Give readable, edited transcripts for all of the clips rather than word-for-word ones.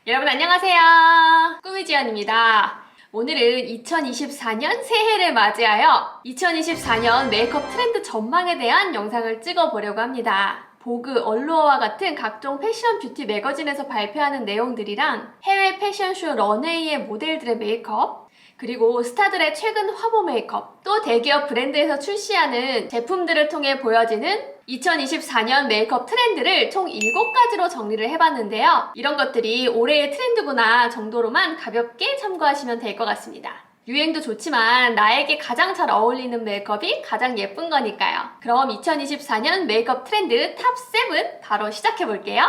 여러분 안녕하세요. 꾸미지연입니다. 오늘은 2024년 새해를 맞이하여 2024년 메이크업 트렌드 전망에 대한 영상을 찍어보려고 합니다. 보그, 얼루어와 같은 각종 패션 뷰티 매거진에서 발표하는 내용들이랑 해외 패션쇼 런웨이의 모델들의 메이크업, 그리고 스타들의 최근 화보 메이크업, 또 대기업 브랜드에서 출시하는 제품들을 통해 보여지는 2024년 메이크업 트렌드를 총 7가지로 정리를 해봤는데요. 이런 것들이 올해의 트렌드구나 정도로만 가볍게 참고하시면 될 것 같습니다. 유행도 좋지만 나에게 가장 잘 어울리는 메이크업이 가장 예쁜 거니까요. 그럼 2024년 메이크업 트렌드 탑 7 바로 시작해볼게요.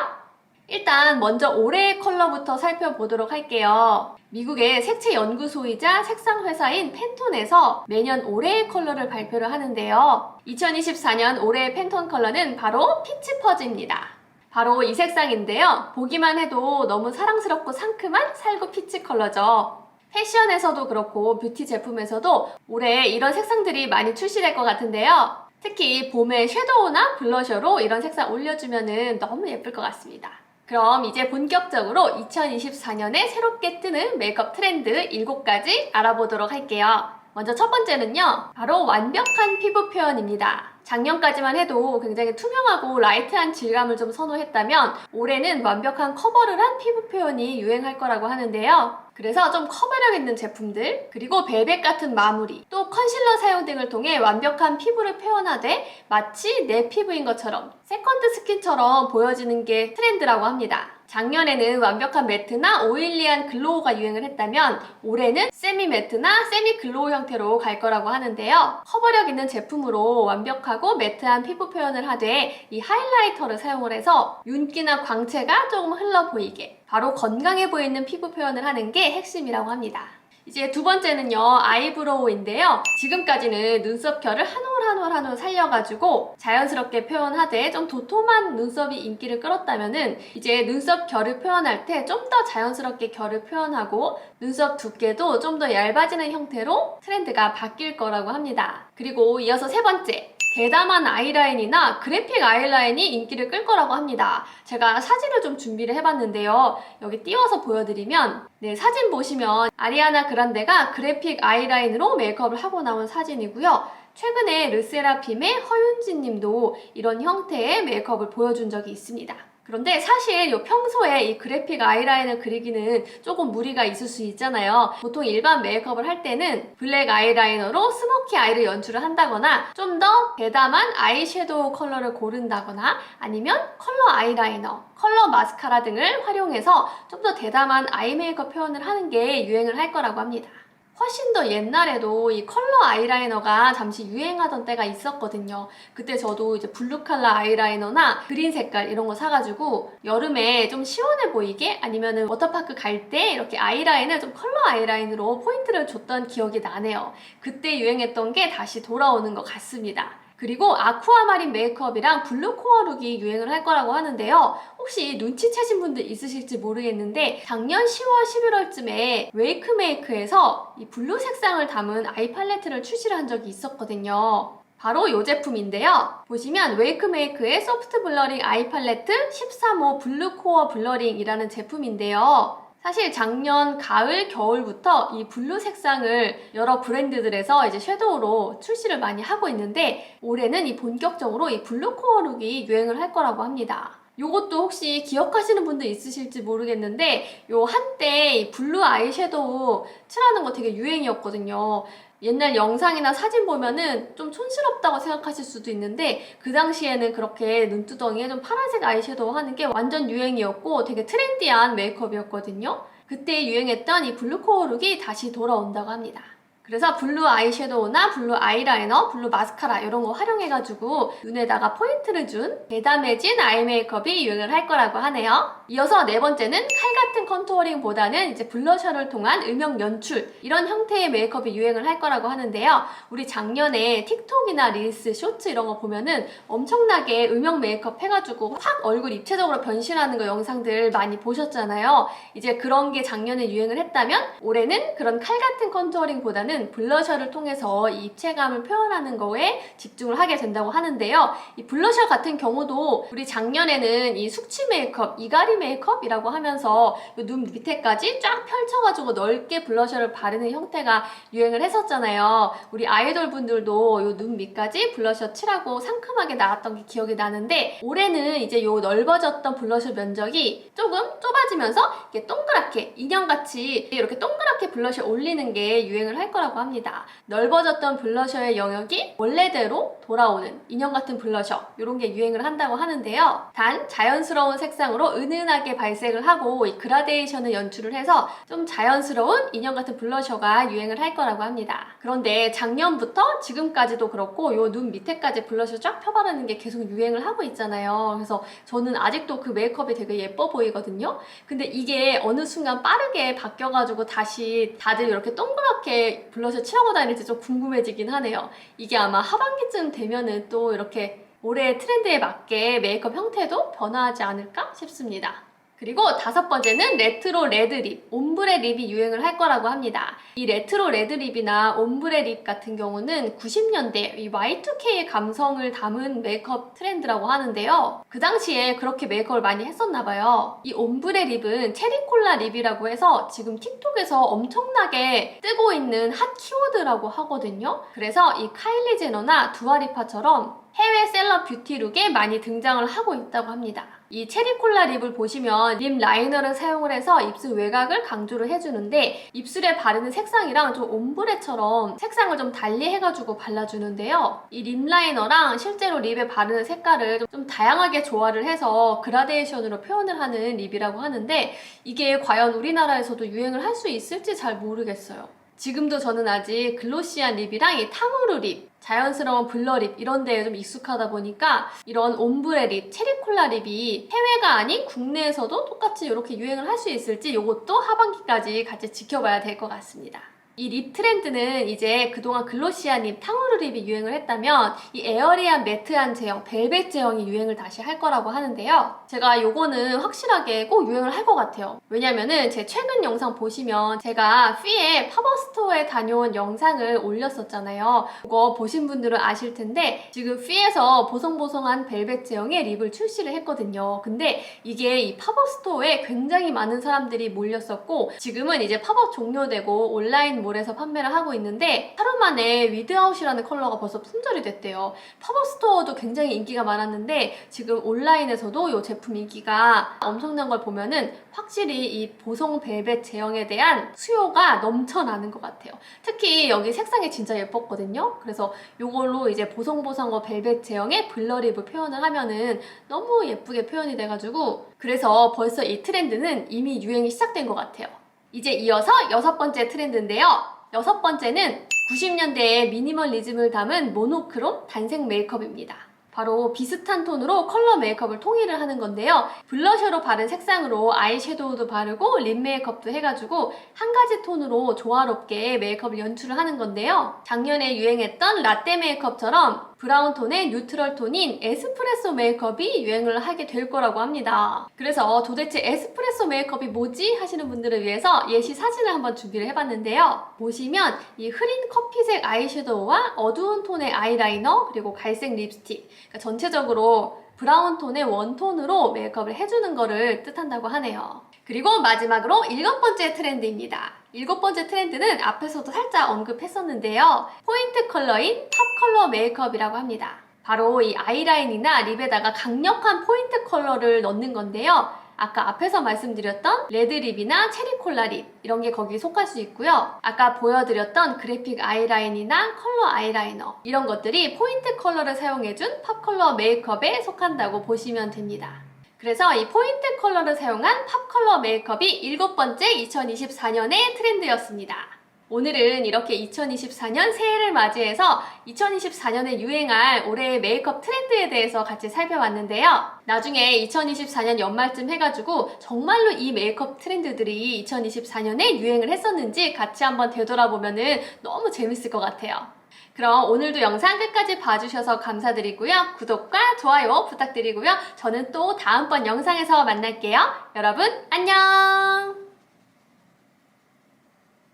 일단 먼저 올해의 컬러부터 살펴보도록 할게요. 미국의 색채 연구소이자 색상 회사인 팬톤에서 매년 올해의 컬러를 발표를 하는데요. 2024년 올해의 팬톤 컬러는 바로 피치 퍼즈입니다. 바로 이 색상인데요. 보기만 해도 너무 사랑스럽고 상큼한 살구 피치 컬러죠. 패션에서도 그렇고 뷰티 제품에서도 올해 이런 색상들이 많이 출시될 것 같은데요. 특히 봄에 섀도우나 블러셔로 이런 색상 올려주면 너무 예쁠 것 같습니다. 그럼 이제 본격적으로 2024년에 새롭게 뜨는 메이크업 트렌드 7가지 알아보도록 할게요. 먼저 첫 번째는요, 바로 완벽한 피부 표현입니다. 작년까지만 해도 굉장히 투명하고 라이트한 질감을 좀 선호했다면 올해는 완벽한 커버를 한 피부 표현이 유행할 거라고 하는데요. 그래서 좀 커버력 있는 제품들, 그리고 벨벳 같은 마무리, 또 컨실러 사용 등을 통해 완벽한 피부를 표현하되 마치 내 피부인 것처럼 세컨드 스킨처럼 보여지는 게 트렌드라고 합니다. 작년에는 완벽한 매트나 오일리한 글로우가 유행을 했다면 올해는 세미 매트나 세미 글로우 형태로 갈 거라고 하는데요. 커버력 있는 제품으로 완벽하고 매트한 피부 표현을 하되 이 하이라이터를 사용을 해서 윤기나 광채가 조금 흘러 보이게 바로 건강해 보이는 피부 표현을 하는 게 핵심이라고 합니다. 이제 두 번째는요, 아이브로우인데요. 지금까지는 눈썹 결을 한 올 한 올 살려가지고 자연스럽게 표현하되 좀 도톰한 눈썹이 인기를 끌었다면은 이제 눈썹 결을 표현할 때 좀 더 자연스럽게 결을 표현하고 눈썹 두께도 좀 더 얇아지는 형태로 트렌드가 바뀔 거라고 합니다. 그리고 이어서 세 번째, 대담한 아이라인이나 그래픽 아이라인이 인기를 끌 거라고 합니다. 제가 사진을 좀 준비를 해봤는데요. 여기 띄워서 보여드리면 사진 보시면 아리아나 그란데가 그래픽 아이라인으로 메이크업을 하고 나온 사진이고요. 최근에 르세라핌의 허윤진 님도 이런 형태의 메이크업을 보여준 적이 있습니다. 그런데 사실 평소에 이 그래픽 아이라인을 그리기는 조금 무리가 있을 수 있잖아요. 보통 일반 메이크업을 할 때는 블랙 아이라이너로 스모키 아이를 연출을 한다거나 좀 더 대담한 아이섀도우 컬러를 고른다거나 아니면 컬러 아이라이너, 컬러 마스카라 등을 활용해서 좀 더 대담한 아이 메이크업 표현을 하는 게 유행을 할 거라고 합니다. 훨씬 더 옛날에도 이 컬러 아이라이너가 잠시 유행하던 때가 있었거든요. 그때 저도 이제 블루 컬러 아이라이너나 그린 색깔 이런 거 사가지고 여름에 좀 시원해 보이게 아니면은 워터파크 갈 때 이렇게 아이라인을 좀 컬러 아이라인으로 포인트를 줬던 기억이 나네요. 그때 유행했던 게 다시 돌아오는 것 같습니다. 그리고 아쿠아마린 메이크업이랑 블루 코어 룩이 유행을 할 거라고 하는데요. 혹시 눈치채신 분들 있으실지 모르겠는데 작년 10월, 11월쯤에 웨이크메이크에서 이 블루 색상을 담은 아이 팔레트를 출시를 한 적이 있었거든요. 바로 이 제품인데요. 보시면 웨이크메이크의 소프트 블러링 아이 팔레트 13호 블루 코어 블러링이라는 제품인데요. 사실 작년 가을, 겨울부터 이 블루 색상을 여러 브랜드들에서 이제 섀도우로 출시를 많이 하고 있는데 올해는 이 본격적으로 이 블루 코어 룩이 유행을 할 거라고 합니다. 요것도 혹시 기억하시는 분들 있으실지 모르겠는데 요 한때 이 블루 아이섀도우 칠하는 거 되게 유행이었거든요. 옛날 영상이나 사진 보면은 좀 촌스럽다고 생각하실 수도 있는데 그 당시에는 그렇게 눈두덩이에 좀 파란색 아이섀도우 하는 게 완전 유행이었고 되게 트렌디한 메이크업이었거든요. 그때 유행했던 이 블루 코어 룩이 다시 돌아온다고 합니다. 그래서 블루 아이섀도우나 블루 아이라이너, 블루 마스카라 이런 거 활용해가지고 눈에다가 포인트를 준 대담해진 아이 메이크업이 유행을 할 거라고 하네요. 이어서 네 번째는 칼 같은 컨투어링보다는 이제 블러셔를 통한 음영 연출 이런 형태의 메이크업이 유행을 할 거라고 하는데요. 우리 작년에 틱톡이나 릴스, 쇼츠 이런 거 보면은 엄청나게 음영 메이크업 해가지고 확 얼굴 입체적으로 변신하는 거 영상들 많이 보셨잖아요. 이제 그런 게 작년에 유행을 했다면 올해는 그런 칼 같은 컨투어링보다는 이번에는 블러셔를 통해서 이 입체감을 표현하는 거에 집중을 하게 된다고 하는데요. 이 블러셔 같은 경우도 우리 작년에는 이 숙취 메이크업, 이갈이 메이크업이라고 하면서 눈 밑에까지 쫙 펼쳐가지고 넓게 블러셔를 바르는 형태가 유행을 했었잖아요. 우리 아이돌 분들도 이 눈 밑까지 블러셔 칠하고 상큼하게 나왔던 게 기억이 나는데, 올해는 이제 이 넓어졌던 블러셔 면적이 조금 좁아지면서 이렇게 동그랗게 인형같이 이렇게 동그랗게 블러셔 올리는 게 유행을 할 거라고 합니다. 넓어졌던 블러셔의 영역이 원래대로 돌아오는 인형 같은 블러셔, 이런 게 유행을 한다고 하는데요. 단 자연스러운 색상으로 은은하게 발색을 하고 이 그라데이션을 연출을 해서 좀 자연스러운 인형 같은 블러셔가 유행을 할 거라고 합니다. 그런데 작년부터 지금까지도 그렇고 요 눈 밑에까지 블러셔 쫙 펴바르는 게 계속 유행을 하고 있잖아요. 그래서 저는 아직도 그 메이크업이 되게 예뻐 보이거든요. 근데 이게 어느 순간 빠르게 바뀌어가지고 다시 다들 이렇게 동그랗게 블러셔 칠하고 다닐지 좀 궁금해지긴 하네요. 이게 아마 하반기쯤 되면은 또 이렇게 올해의 트렌드에 맞게 메이크업 형태도 변화하지 않을까 싶습니다. 그리고 5번째는 레트로 레드 립, 옴브레 립이 유행을 할 거라고 합니다. 이 레트로 레드 립이나 옴브레 립 같은 경우는 90년대 이 Y2K의 감성을 담은 메이크업 트렌드라고 하는데요. 그 당시에 그렇게 메이크업을 많이 했었나 봐요. 이 옴브레 립은 체리콜라 립이라고 해서 지금 틱톡에서 엄청나게 뜨고 있는 핫 키워드라고 하거든요. 그래서 이 카일리 제너나 두아리파처럼 해외 셀럽 뷰티룩에 많이 등장을 하고 있다고 합니다. 이 체리콜라 립을 보시면 립 라이너를 사용을 해서 입술 외곽을 강조를 해주는데, 입술에 바르는 색상이랑 좀 옴브레처럼 색상을 좀 달리 해가지고 발라주는데요. 이 립 라이너랑 실제로 립에 바르는 색깔을 좀 다양하게 조화를 해서 그라데이션으로 표현을 하는 립이라고 하는데, 이게 과연 우리나라에서도 유행을 할 수 있을지 잘 모르겠어요. 지금도 저는 아직 글로시한 립이랑 이 탕후루 립, 자연스러운 블러 립 이런 데에 좀 익숙하다 보니까 이런 옴브레 립, 체리콜라 립이 해외가 아닌 국내에서도 똑같이 이렇게 유행을 할 수 있을지 이것도 하반기까지 같이 지켜봐야 될 것 같습니다. 이 립 트렌드는 이제 그동안 글로시한 립, 탕후루 립이 유행을 했다면 이 에어리한 매트한 제형, 벨벳 제형이 유행을 다시 할 거라고 하는데요. 제가 요거는 확실하게 꼭 유행을 할 것 같아요. 왜냐면은 제 최근 영상 보시면 제가 피에 팝업스토어에 다녀온 영상을 올렸었잖아요. 그거 보신 분들은 아실 텐데 지금 피에서 보송보송한 벨벳 제형의 립을 출시를 했거든요. 근데 이게 이 팝업스토어에 굉장히 많은 사람들이 몰렸었고, 지금은 이제 팝업 종료되고 온라인 몰에서 판매를 하고 있는데 하루 만에 위드아웃이라는 컬러가 벌써 품절이 됐대요. 팝업 스토어도 굉장히 인기가 많았는데 지금 온라인에서도 이 제품 인기가 엄청난 걸 보면은 확실히 이 보송 벨벳 제형에 대한 수요가 넘쳐나는 것 같아요. 특히 여기 색상이 진짜 예뻤거든요. 그래서 이걸로 이제 보송보송한 벨벳 제형의 블러립을 표현을 하면은 너무 예쁘게 표현이 돼가지고, 그래서 벌써 이 트렌드는 이미 유행이 시작된 것 같아요. 이제 이어서 6번째 트렌드인데요. 6번째는 90년대의 미니멀리즘을 담은 모노크롬 단색 메이크업입니다. 바로 비슷한 톤으로 컬러 메이크업을 통일을 하는 건데요. 블러셔로 바른 색상으로 아이섀도우도 바르고 립 메이크업도 해가지고 한 가지 톤으로 조화롭게 메이크업을 연출을 하는 건데요. 작년에 유행했던 라떼 메이크업처럼 브라운 톤의 뉴트럴 톤인 에스프레소 메이크업이 유행을 하게 될 거라고 합니다. 그래서 도대체 에스프레소 메이크업이 뭐지? 하시는 분들을 위해서 예시 사진을 한번 준비를 해봤는데요. 보시면 이 흐린 커피색 아이섀도우와 어두운 톤의 아이라이너, 그리고 갈색 립스틱, 그러니까 전체적으로 브라운 톤의 원톤으로 메이크업을 해주는 거를 뜻한다고 하네요. 그리고 마지막으로 7번째 트렌드입니다. 7번째 트렌드는 앞에서도 살짝 언급했었는데요. 포인트 컬러인 탑 컬러 메이크업이라고 합니다. 바로 이 아이라인이나 립에다가 강력한 포인트 컬러를 넣는 건데요. 아까 앞에서 말씀드렸던 레드립이나 체리콜라 립 이런 게 거기에 속할 수 있고요. 아까 보여드렸던 그래픽 아이라인이나 컬러 아이라이너 이런 것들이 포인트 컬러를 사용해준 팝 컬러 메이크업에 속한다고 보시면 됩니다. 그래서 이 포인트 컬러를 사용한 팝 컬러 메이크업이 7번째 2024년의 트렌드였습니다. 오늘은 이렇게 2024년 새해를 맞이해서 2024년에 유행할 올해의 메이크업 트렌드에 대해서 같이 살펴봤는데요. 나중에 2024년 연말쯤 해가지고 정말로 이 메이크업 트렌드들이 2024년에 유행을 했었는지 같이 한번 되돌아보면은 너무 재밌을 것 같아요. 그럼 오늘도 영상 끝까지 봐주셔서 감사드리고요. 구독과 좋아요 부탁드리고요. 저는 또 다음번 영상에서 만날게요. 여러분 안녕!